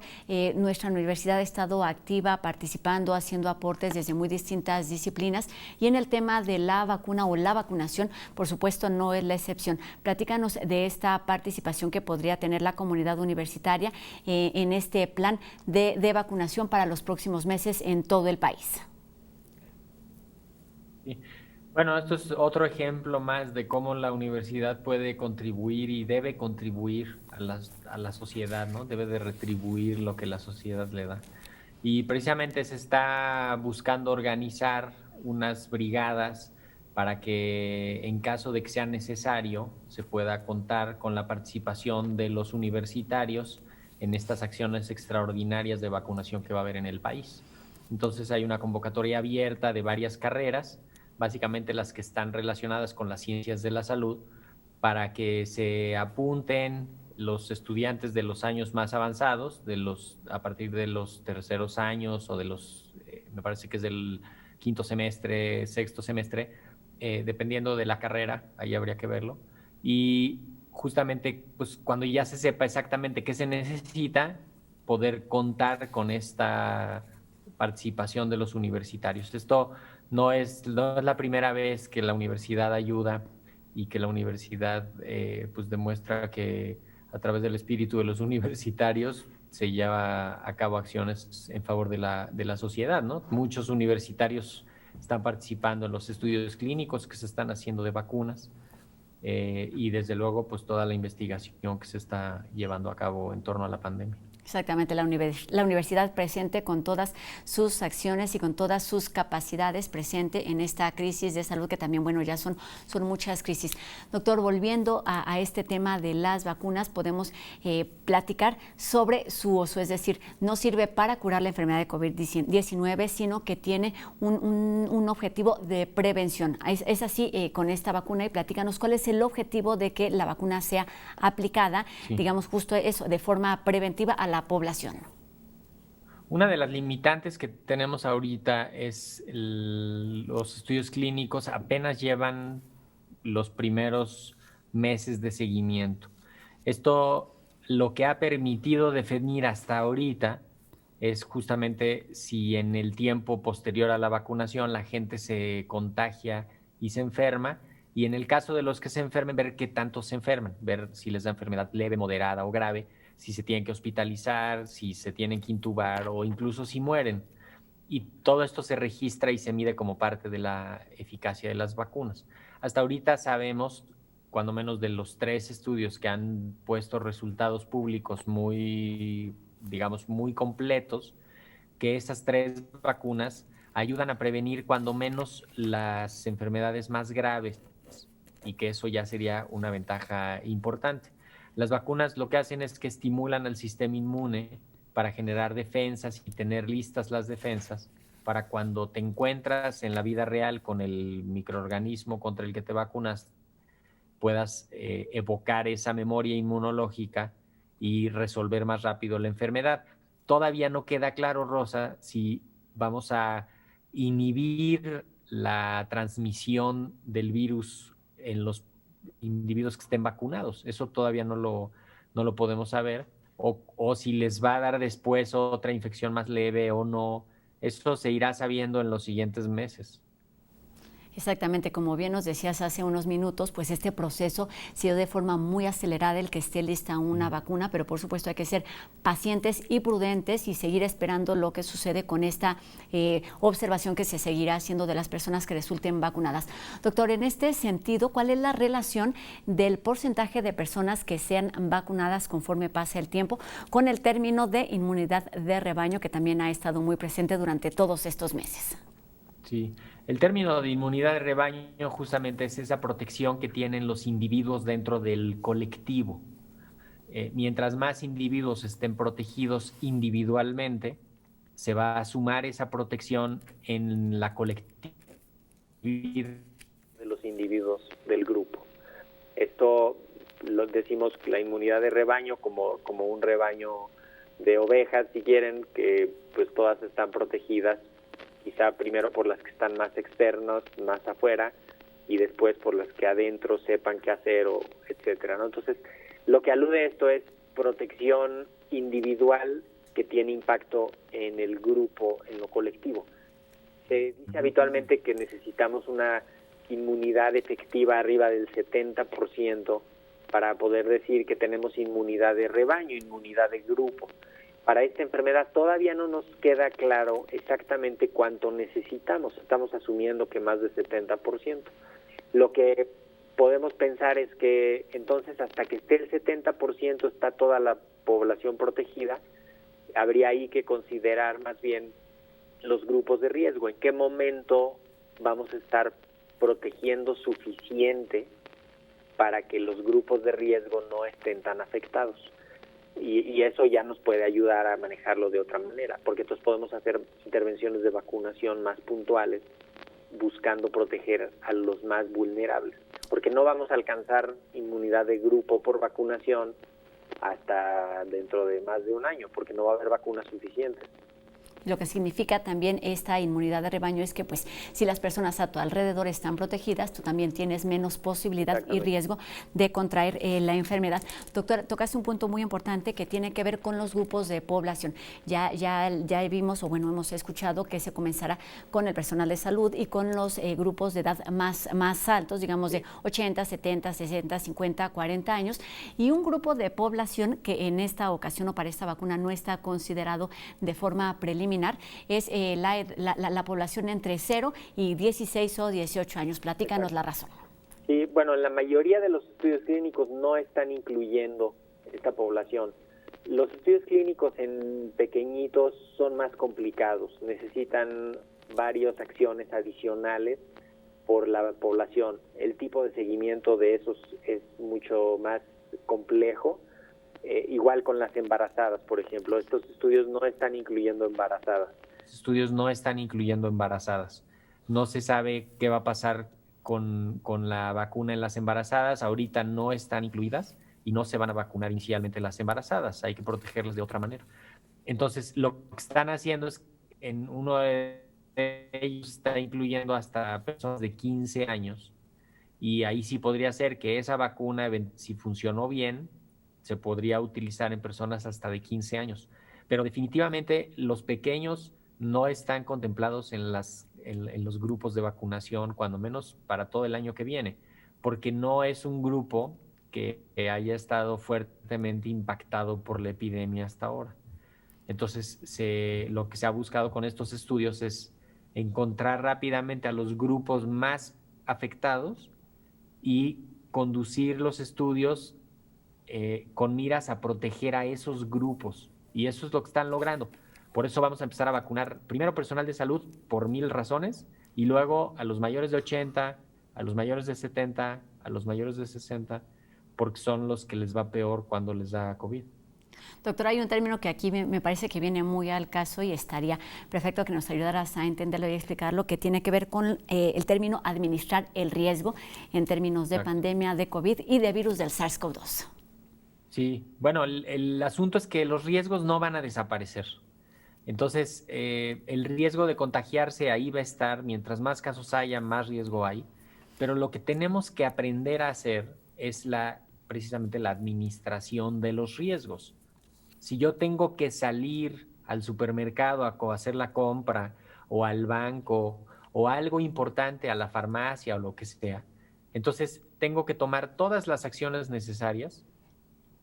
nuestra universidad ha estado activa, participando, haciendo aportes desde muy distintas disciplinas, y en el tema de la vacuna o la vacunación, por supuesto, no es la excepción. Platícanos de esta participación que podría tener la comunidad universitaria en este plan de vacunación para los próximos meses en todo el país. Sí. Bueno, esto es otro ejemplo más de cómo la universidad puede contribuir y debe contribuir a la sociedad, ¿no? Debe de retribuir lo que la sociedad le da. Y precisamente se está buscando organizar unas brigadas para que en caso de que sea necesario se pueda contar con la participación de los universitarios en estas acciones extraordinarias de vacunación que va a haber en el país. Entonces hay una convocatoria abierta de varias carreras, básicamente las que están relacionadas con las ciencias de la salud, para que se apunten los estudiantes de los años más avanzados, a partir de los terceros años o de los, me parece que es del quinto semestre, sexto semestre, dependiendo de la carrera, ahí habría que verlo. Y justamente, pues cuando ya se sepa exactamente qué se necesita, poder contar con esta participación de los universitarios. Esto no es la primera vez que la universidad ayuda y que la universidad pues demuestra que a través del espíritu de los universitarios se lleva a cabo acciones en favor de la sociedad, ¿no? Muchos universitarios están participando en los estudios clínicos que se están haciendo de vacunas y desde luego pues toda la investigación que se está llevando a cabo en torno a la pandemia. Exactamente, la universidad presente con todas sus acciones y con todas sus capacidades presente en esta crisis de salud que también, bueno, ya son muchas crisis. Doctor, volviendo a este tema de las vacunas, podemos platicar sobre su uso, es decir, no sirve para curar la enfermedad de COVID-19, sino que tiene un objetivo de prevención. Es así con esta vacuna y platícanos cuál es el objetivo de que la vacuna sea aplicada, digamos justo eso, de forma preventiva a la población. Una de las limitantes que tenemos ahorita es los estudios clínicos apenas llevan los primeros meses de seguimiento. Esto lo que ha permitido definir hasta ahorita es justamente si en el tiempo posterior a la vacunación la gente se contagia y se enferma, y en el caso de los que se enfermen, ver qué tanto se enferman, ver si les da enfermedad leve, moderada o grave, si se tienen que hospitalizar, si se tienen que intubar o incluso si mueren. Y todo esto se registra y se mide como parte de la eficacia de las vacunas. Hasta ahorita sabemos, cuando menos de los 3 estudios que han puesto resultados públicos muy, digamos, muy completos, que esas 3 vacunas ayudan a prevenir cuando menos las enfermedades más graves y que eso ya sería una ventaja importante. Las vacunas lo que hacen es que estimulan al sistema inmune para generar defensas y tener listas las defensas para cuando te encuentras en la vida real con el microorganismo contra el que te vacunas, puedas evocar esa memoria inmunológica y resolver más rápido la enfermedad. Todavía no queda claro, Rosa, si vamos a inhibir la transmisión del virus en los individuos que estén vacunados. Eso todavía no lo podemos saber. O si les va a dar después otra infección más leve o no. Eso se irá sabiendo en los siguientes meses. Exactamente, como bien nos decías hace unos minutos, pues este proceso se dio de forma muy acelerada el que esté lista una vacuna, pero por supuesto hay que ser pacientes y prudentes y seguir esperando lo que sucede con esta observación que se seguirá haciendo de las personas que resulten vacunadas. Doctor, en este sentido, ¿cuál es la relación del porcentaje de personas que sean vacunadas conforme pase el tiempo con el término de inmunidad de rebaño que también ha estado muy presente durante todos estos meses? Sí, el término de inmunidad de rebaño justamente es esa protección que tienen los individuos dentro del colectivo. Mientras más individuos estén protegidos individualmente, se va a sumar esa protección en la colectividad de los individuos del grupo. Esto lo decimos la inmunidad de rebaño como un rebaño de ovejas, si quieren, que pues todas están protegidas, quizá primero por las que están más externas, más afuera, y después por las que adentro sepan qué hacer, o etcétera, ¿no? Entonces, lo que alude esto es protección individual que tiene impacto en el grupo, en lo colectivo. Se dice habitualmente que necesitamos una inmunidad efectiva arriba del 70% para poder decir que tenemos inmunidad de rebaño, inmunidad de grupo. Para esta enfermedad todavía no nos queda claro exactamente cuánto necesitamos. Estamos asumiendo que más del 70%. Lo que podemos pensar es que entonces hasta que esté el 70% está toda la población protegida, habría ahí que considerar más bien los grupos de riesgo. ¿En qué momento vamos a estar protegiendo suficiente para que los grupos de riesgo no estén tan afectados? y eso ya nos puede ayudar a manejarlo de otra manera, porque entonces podemos hacer intervenciones de vacunación más puntuales, buscando proteger a los más vulnerables, porque no vamos a alcanzar inmunidad de grupo por vacunación hasta dentro de más de un año, porque no va a haber vacunas suficientes. Lo que significa también esta inmunidad de rebaño es que pues si las personas a tu alrededor están protegidas, tú también tienes menos posibilidad y riesgo de contraer la enfermedad. Doctor, tocaste un punto muy importante que tiene que ver con los grupos de población. Ya vimos, o bueno, hemos escuchado que se comenzará con el personal de salud y con los grupos de edad más altos, digamos de 80, 70, 60, 50, 40 años, y un grupo de población que en esta ocasión o para esta vacuna no está considerado de forma preliminar, es la población entre 0 y 16 o 18 años. Platícanos la razón. Sí, bueno, en la mayoría de los estudios clínicos no están incluyendo esta población. Los estudios clínicos en pequeñitos son más complicados, necesitan varias acciones adicionales por la población. El tipo de seguimiento de esos es mucho más complejo. Igual con las embarazadas, por ejemplo, estos estudios no están incluyendo embarazadas. No se sabe qué va a pasar con la vacuna en las embarazadas. Ahorita no están incluidas y no se van a vacunar inicialmente las embarazadas. Hay que protegerlas de otra manera. Entonces, lo que están haciendo es, en uno de ellos está incluyendo hasta personas de 15 años. Y ahí sí podría ser que esa vacuna, si funcionó bien, se podría utilizar en personas hasta de 15 años. Pero definitivamente los pequeños no están contemplados en los grupos de vacunación, cuando menos para todo el año que viene, porque no es un grupo que haya estado fuertemente impactado por la epidemia hasta ahora. Entonces, lo que se ha buscado con estos estudios es encontrar rápidamente a los grupos más afectados y conducir los estudios con miras a proteger a esos grupos, y eso es lo que están logrando. Por eso vamos a empezar a vacunar primero personal de salud por 1000 razones, y luego a los mayores de 80, a los mayores de 70, a los mayores de 60, porque son los que les va peor cuando les da COVID. Doctor, hay un término que aquí me parece que viene muy al caso y estaría perfecto que nos ayudaras a entenderlo y explicarlo, que tiene que ver con el término administrar el riesgo en términos de pandemia de COVID y de virus del SARS-CoV-2. Sí, bueno, el asunto es que los riesgos no van a desaparecer. Entonces, el riesgo de contagiarse ahí va a estar. Mientras más casos haya, más riesgo hay. Pero lo que tenemos que aprender a hacer es precisamente la administración de los riesgos. Si yo tengo que salir al supermercado a hacer la compra, o al banco, o algo importante, a la farmacia o lo que sea, entonces tengo que tomar todas las acciones necesarias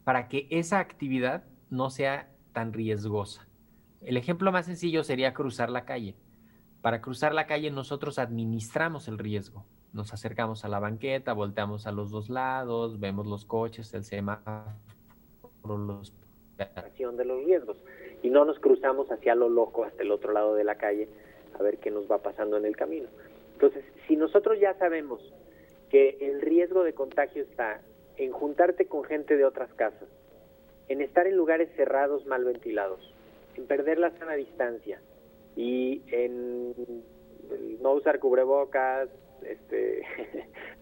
para que esa actividad no sea tan riesgosa. El ejemplo más sencillo sería cruzar la calle. Para cruzar la calle nosotros administramos el riesgo. Nos acercamos a la banqueta, volteamos a los dos lados, vemos los coches, el semáforo, de los riesgos, y no nos cruzamos hacia lo loco hasta el otro lado de la calle a ver qué nos va pasando en el camino. Entonces, si nosotros ya sabemos que el riesgo de contagio está en juntarte con gente de otras casas, en estar en lugares cerrados mal ventilados, en perder la sana distancia y en no usar cubrebocas,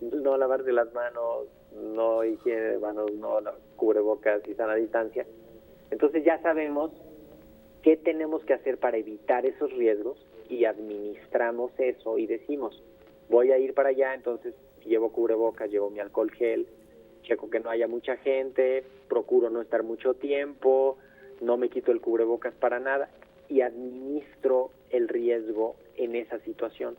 no lavarse las manos, no higiene de manos, no cubrebocas y sana distancia, entonces ya sabemos qué tenemos que hacer para evitar esos riesgos y administramos eso y decimos, voy a ir para allá, entonces llevo cubrebocas, llevo mi alcohol gel, checo que no haya mucha gente, procuro no estar mucho tiempo, no me quito el cubrebocas para nada y administro el riesgo en esa situación.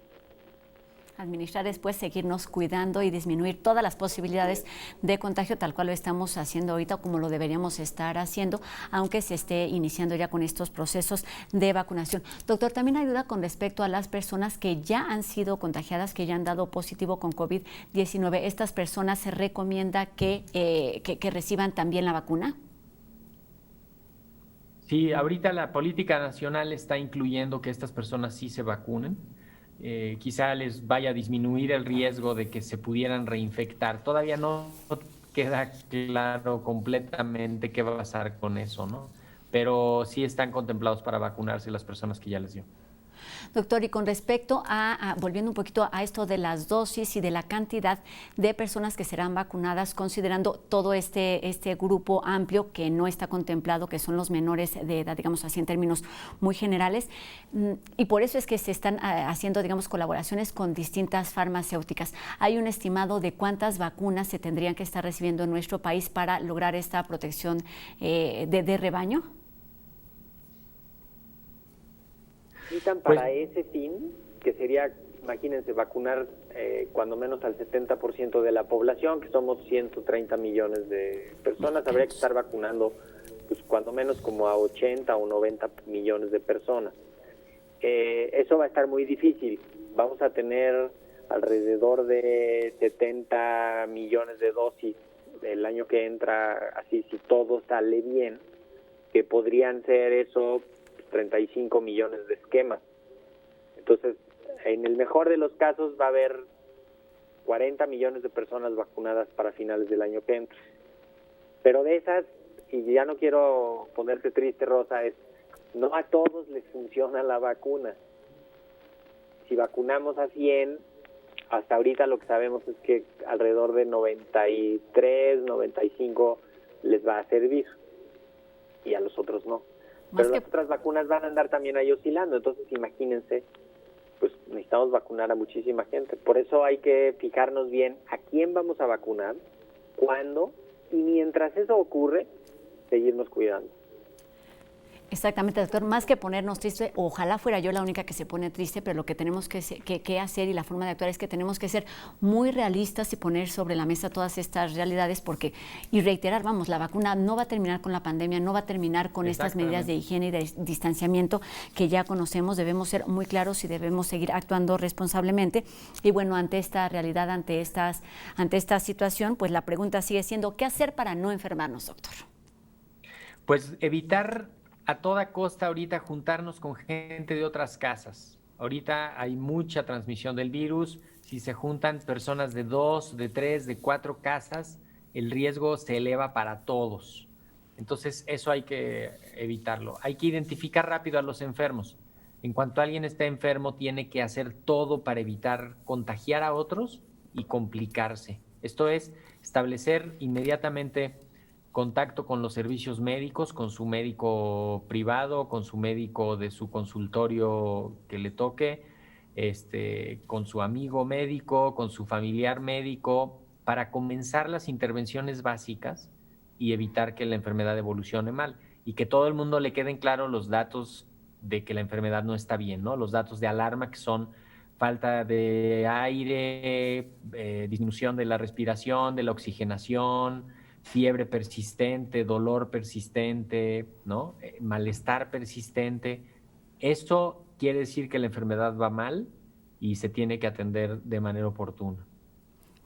Administrar después, seguirnos cuidando y disminuir todas las posibilidades de contagio, tal cual lo estamos haciendo ahorita, como lo deberíamos estar haciendo, aunque se esté iniciando ya con estos procesos de vacunación. Doctor, también ayuda con respecto a las personas que ya han sido contagiadas, que ya han dado positivo con COVID-19. ¿Estas personas se recomienda que reciban también la vacuna? Sí, ahorita la política nacional está incluyendo que estas personas sí se vacunen. Quizá les vaya a disminuir el riesgo de que se pudieran reinfectar. Todavía no queda claro completamente qué va a pasar con eso, ¿no? Pero sí están contemplados para vacunarse las personas que ya les dio. Doctor, y con respecto volviendo un poquito a esto de las dosis y de la cantidad de personas que serán vacunadas, considerando todo este grupo amplio que no está contemplado, que son los menores de edad, digamos así en términos muy generales, y por eso es que se están haciendo, digamos, colaboraciones con distintas farmacéuticas. ¿Hay un estimado de cuántas vacunas se tendrían que estar recibiendo en nuestro país para lograr esta protección de rebaño? Necesitan para ese fin, que sería, imagínense, vacunar cuando menos al 70% de la población, que somos 130 millones de personas, habría que estar vacunando pues cuando menos como a 80 o 90 millones de personas. Eso va a estar muy difícil. Vamos a tener alrededor de 70 millones de dosis el año que entra, así si todo sale bien, que podrían ser eso 35 millones de esquemas. Entonces, en el mejor de los casos va a haber 40 millones de personas vacunadas para finales del año que entra. Pero de esas, y ya no quiero ponerte triste, Rosa, no a todos les funciona la vacuna. Si vacunamos a 100, hasta ahorita lo que sabemos es que alrededor de 93, 95 les va a servir y a los otros no. Pero las otras vacunas van a andar también ahí oscilando, entonces imagínense, pues necesitamos vacunar a muchísima gente. Por eso hay que fijarnos bien a quién vamos a vacunar, cuándo, y mientras eso ocurre, seguirnos cuidando. Exactamente, doctor. Más que ponernos triste, ojalá fuera yo la única que se pone triste, pero lo que tenemos que hacer y la forma de actuar es que tenemos que ser muy realistas y poner sobre la mesa todas estas realidades y reiterar, vamos, la vacuna no va a terminar con la pandemia, no va a terminar con estas medidas de higiene y de distanciamiento que ya conocemos. Debemos ser muy claros y debemos seguir actuando responsablemente. Y bueno, ante esta realidad, ante esta situación, pues la pregunta sigue siendo, ¿qué hacer para no enfermarnos, doctor? Pues evitar a toda costa ahorita juntarnos con gente de otras casas. Ahorita hay mucha transmisión del virus. Si se juntan personas de 2, de 3, de 4 casas, el riesgo se eleva para todos. Entonces, eso hay que evitarlo. Hay que identificar rápido a los enfermos. En cuanto alguien está enfermo, tiene que hacer todo para evitar contagiar a otros y complicarse. Esto es, establecer inmediatamente contacto con los servicios médicos, con su médico privado, con su médico de su consultorio que le toque, con su amigo médico, con su familiar médico, para comenzar las intervenciones básicas y evitar que la enfermedad evolucione mal y que todo el mundo le queden claros los datos de que la enfermedad no está bien, ¿no? Los datos de alarma que son falta de aire, disminución de la respiración, de la oxigenación, fiebre persistente, dolor persistente, ¿no? Malestar persistente. Esto quiere decir que la enfermedad va mal y se tiene que atender de manera oportuna.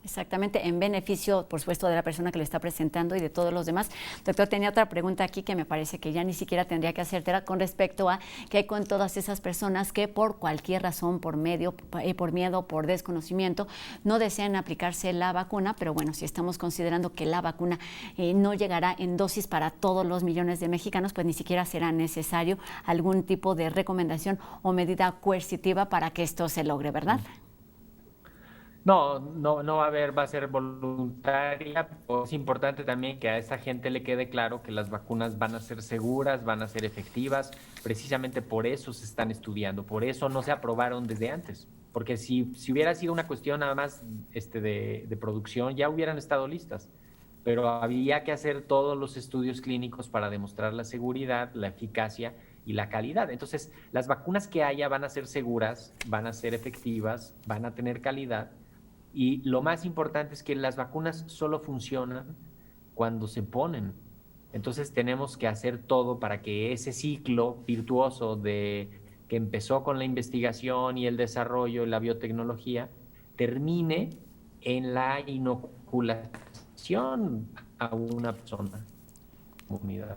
Exactamente, en beneficio, por supuesto, de la persona que lo está presentando y de todos los demás. Doctor, tenía otra pregunta aquí que me parece que ya ni siquiera tendría que hacértela con respecto a qué hay con todas esas personas que por cualquier razón, por miedo, por desconocimiento, no desean aplicarse la vacuna, pero bueno, si estamos considerando que la vacuna no llegará en dosis para todos los millones de mexicanos, pues ni siquiera será necesario algún tipo de recomendación o medida coercitiva para que esto se logre, ¿verdad? No va a haber, va a ser voluntaria. Es importante también que a esa gente le quede claro que las vacunas van a ser seguras, van a ser efectivas. Precisamente por eso se están estudiando, por eso no se aprobaron desde antes. Porque si hubiera sido una cuestión nada más de producción, ya hubieran estado listas. Pero había que hacer todos los estudios clínicos para demostrar la seguridad, la eficacia y la calidad. Entonces, las vacunas que haya van a ser seguras, van a ser efectivas, van a tener calidad. Y lo más importante es que las vacunas solo funcionan cuando se ponen. Entonces tenemos que hacer todo para que ese ciclo virtuoso que empezó con la investigación y el desarrollo y la biotecnología termine en la inoculación a una persona, comunidad.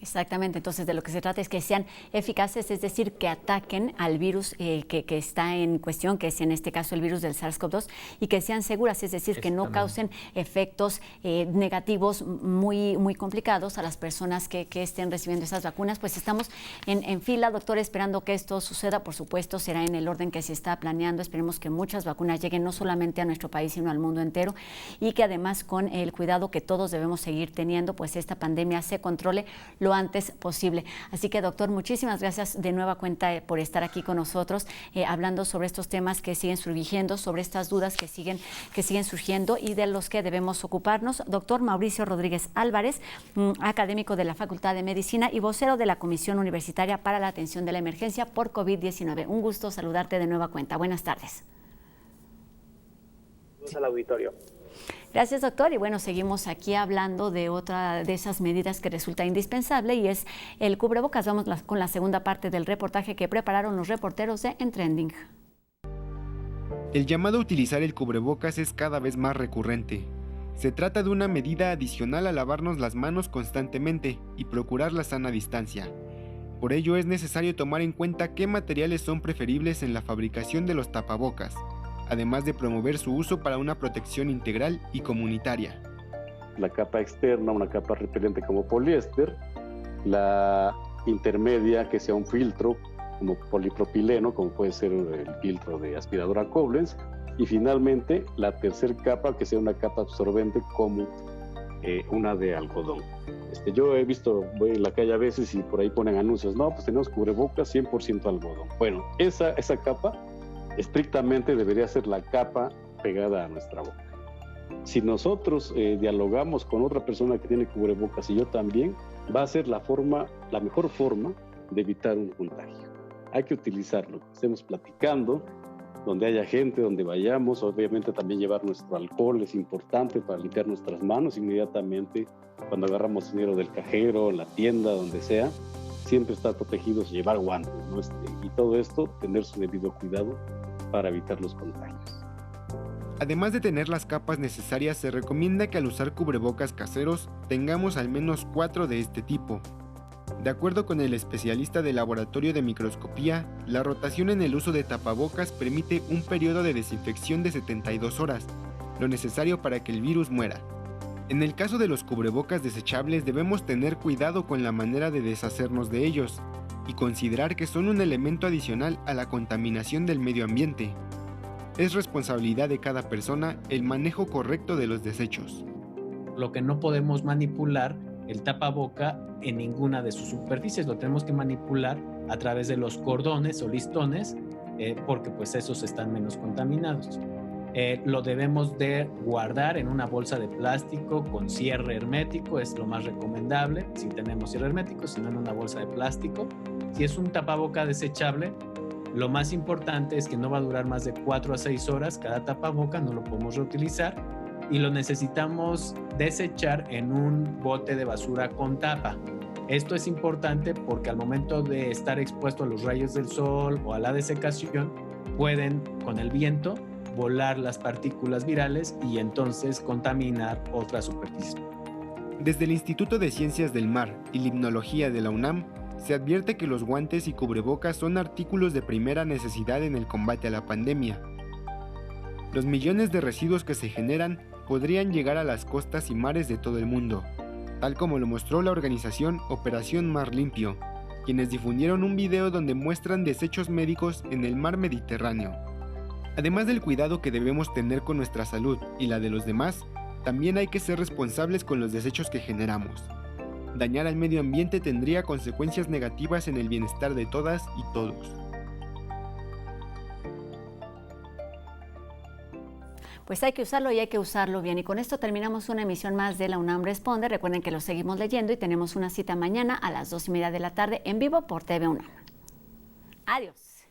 Exactamente, entonces de lo que se trata es que sean eficaces, es decir, que ataquen al virus que está en cuestión, que es en este caso el virus del SARS-CoV-2, y que sean seguras, es decir, que no causen efectos negativos muy complicados a las personas que estén recibiendo esas vacunas. Pues estamos en fila, doctor, esperando que esto suceda. Por supuesto, será en el orden que se está planeando. Esperemos que muchas vacunas lleguen no solamente a nuestro país, sino al mundo entero, y que además, con el cuidado que todos debemos seguir teniendo, pues esta pandemia se controle lo antes posible. Así que, doctor, muchísimas gracias de nueva cuenta por estar aquí con nosotros, hablando sobre estos temas que siguen surgiendo, sobre estas dudas que siguen surgiendo y de los que debemos ocuparnos. Doctor Mauricio Rodríguez Álvarez, académico de la Facultad de Medicina y vocero de la Comisión Universitaria para la Atención de la Emergencia por COVID-19. Un gusto saludarte de nueva cuenta. Buenas tardes. Saludos al auditorio. Gracias, doctor. Y bueno, seguimos aquí hablando de otra de esas medidas que resulta indispensable, y es el cubrebocas. Vamos con la segunda parte del reportaje que prepararon los reporteros de En Trending. El llamado a utilizar el cubrebocas es cada vez más recurrente. Se trata de una medida adicional a lavarnos las manos constantemente y procurar la sana distancia. Por ello es necesario tomar en cuenta qué materiales son preferibles en la fabricación de los tapabocas, además de promover su uso para una protección integral y comunitaria. La capa externa, una capa repelente como poliéster, la intermedia que sea un filtro como polipropileno, como puede ser el filtro de aspiradora Koblenz, y finalmente la tercera capa que sea una capa absorbente como una de algodón. Yo he visto, voy en la calle a veces y por ahí ponen anuncios, no, pues tenemos cubrebocas 100% algodón. Bueno, esa capa estrictamente debería ser la capa pegada a nuestra boca. Si nosotros dialogamos con otra persona que tiene cubrebocas y yo también, va a ser la mejor forma de evitar un contagio. Hay que utilizarlo, estemos platicando, donde haya gente, donde vayamos, obviamente también llevar nuestro alcohol es importante para limpiar nuestras manos inmediatamente cuando agarramos dinero del cajero, en la tienda, donde sea, siempre estar protegidos, llevar guantes, ¿no? Y todo esto, tener su debido cuidado para evitar los contagios. Además de tener las capas necesarias, se recomienda que al usar cubrebocas caseros tengamos al menos 4 de este tipo. De acuerdo con el especialista del laboratorio de microscopía, la rotación en el uso de tapabocas permite un periodo de desinfección de 72 horas, lo necesario para que el virus muera. En el caso de los cubrebocas desechables debemos tener cuidado con la manera de deshacernos de ellos y considerar que son un elemento adicional a la contaminación del medio ambiente. Es responsabilidad de cada persona el manejo correcto de los desechos. Lo que no podemos manipular el tapaboca en ninguna de sus superficies, lo tenemos que manipular a través de los cordones o listones, porque pues esos están menos contaminados. Lo debemos de guardar en una bolsa de plástico con cierre hermético, es lo más recomendable, si tenemos cierre hermético, sino en una bolsa de plástico. Si es un tapaboca desechable, lo más importante es que no va a durar más de 4 a 6 horas cada tapaboca, no lo podemos reutilizar y lo necesitamos desechar en un bote de basura con tapa. Esto es importante porque al momento de estar expuesto a los rayos del sol o a la desecación, pueden, con el viento, volar las partículas virales y entonces contaminar otras superficies. Desde el Instituto de Ciencias del Mar y Limnología de la UNAM, se advierte que los guantes y cubrebocas son artículos de primera necesidad en el combate a la pandemia. Los millones de residuos que se generan podrían llegar a las costas y mares de todo el mundo, tal como lo mostró la organización Operación Mar Limpio, quienes difundieron un video donde muestran desechos médicos en el mar Mediterráneo. Además del cuidado que debemos tener con nuestra salud y la de los demás, también hay que ser responsables con los desechos que generamos. Dañar al medio ambiente tendría consecuencias negativas en el bienestar de todas y todos. Pues hay que usarlo y hay que usarlo bien. Y con esto terminamos una emisión más de La UNAM Responde. Recuerden que lo seguimos leyendo y tenemos una cita mañana a las 2:30 de la tarde en vivo por TV UNAM. Adiós.